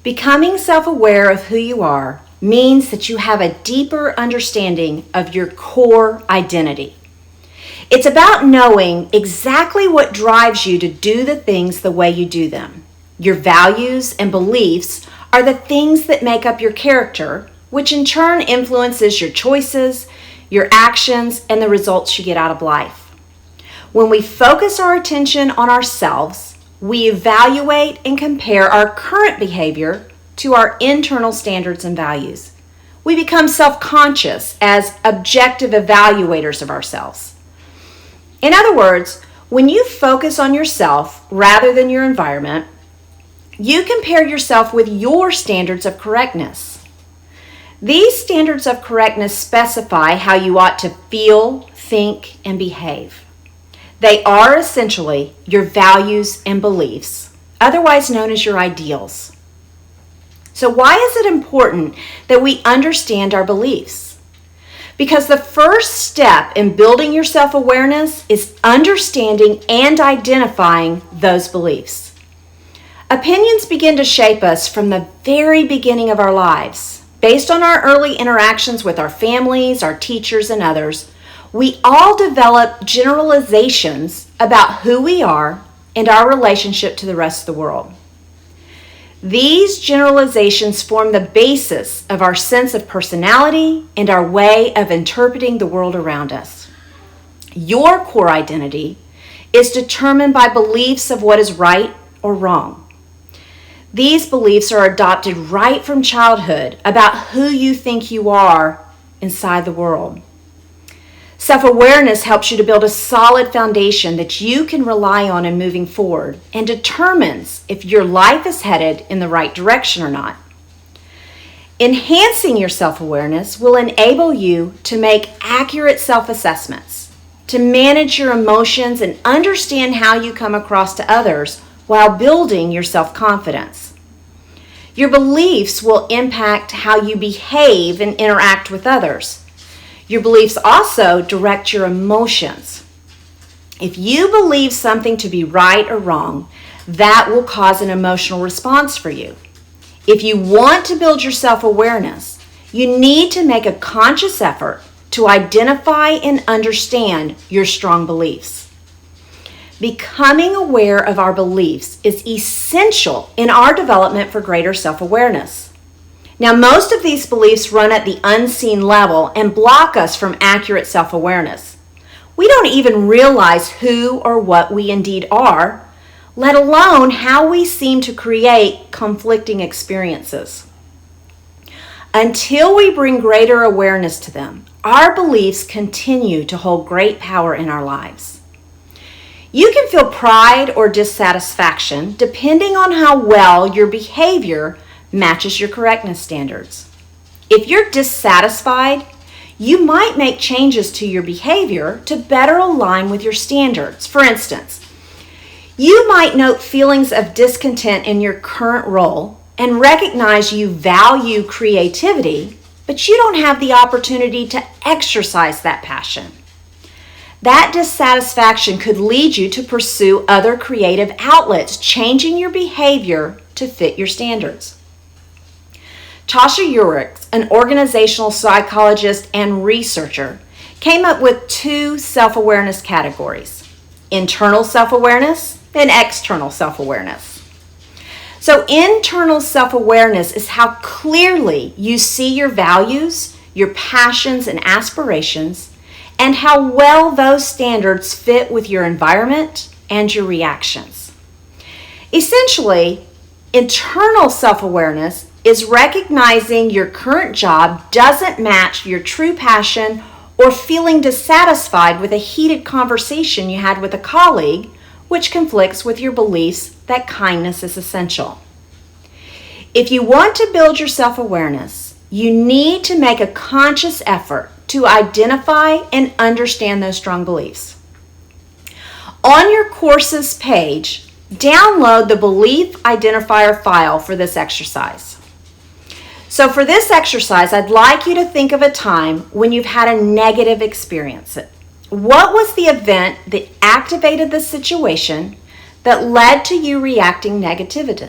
Becoming self-aware of who you are means that you have a deeper understanding of your core identity. It's about knowing exactly what drives you to do the things the way you do them. Your values and beliefs are the things that make up your character, which in turn influences your choices, your actions, and the results you get out of life. When we focus our attention on ourselves, we evaluate and compare our current behavior to our internal standards and values. We become self-conscious as objective evaluators of ourselves. In other words, when you focus on yourself rather than your environment, you compare yourself with your standards of correctness. These standards of correctness specify how you ought to feel, think, and behave. They are essentially your values and beliefs, otherwise known as your ideals. So why is it important that we understand our beliefs? Because the first step in building your self-awareness is understanding and identifying those beliefs. Opinions begin to shape us from the very beginning of our lives. Based on our early interactions with our families, our teachers, and others, we all develop generalizations about who we are and our relationship to the rest of the world. These generalizations form the basis of our sense of personality and our way of interpreting the world around us. Your core identity is determined by beliefs of what is right or wrong. These beliefs are adopted right from childhood about who you think you are inside the world. Self-awareness helps you to build a solid foundation that you can rely on in moving forward and determines if your life is headed in the right direction or not. Enhancing your self-awareness will enable you to make accurate self-assessments, to manage your emotions and understand how you come across to others while building your self-confidence. Your beliefs will impact how you behave and interact with others. Your beliefs also direct your emotions. If you believe something to be right or wrong, that will cause an emotional response for you. If you want to build your self-awareness, you need to make a conscious effort to identify and understand your strong beliefs. Becoming aware of our beliefs is essential in our development for greater self-awareness. Now, most of these beliefs run at the unseen level and block us from accurate self-awareness. We don't even realize who or what we indeed are, let alone how we seem to create conflicting experiences. Until we bring greater awareness to them, our beliefs continue to hold great power in our lives. You can feel pride or dissatisfaction depending on how well your behavior matches your correctness standards. If you're dissatisfied, you might make changes to your behavior to better align with your standards. For instance, you might note feelings of discontent in your current role and recognize you value creativity, but you don't have the opportunity to exercise that passion. That dissatisfaction could lead you to pursue other creative outlets, changing your behavior to fit your standards. Tasha Eurich, an organizational psychologist and researcher, came up with two self-awareness categories: internal self-awareness and external self-awareness. So internal self-awareness is how clearly you see your values, your passions and aspirations, and how well those standards fit with your environment and your reactions. Essentially, internal self-awareness is recognizing your current job doesn't match your true passion or feeling dissatisfied with a heated conversation you had with a colleague, which conflicts with your beliefs that kindness is essential. If you want to build your self-awareness, you need to make a conscious effort to identify and understand those strong beliefs. On your courses page, download the belief identifier file for this exercise. So for this exercise, I'd like you to think of a time when you've had a negative experience. What was the event that activated the situation that led to you reacting negatively?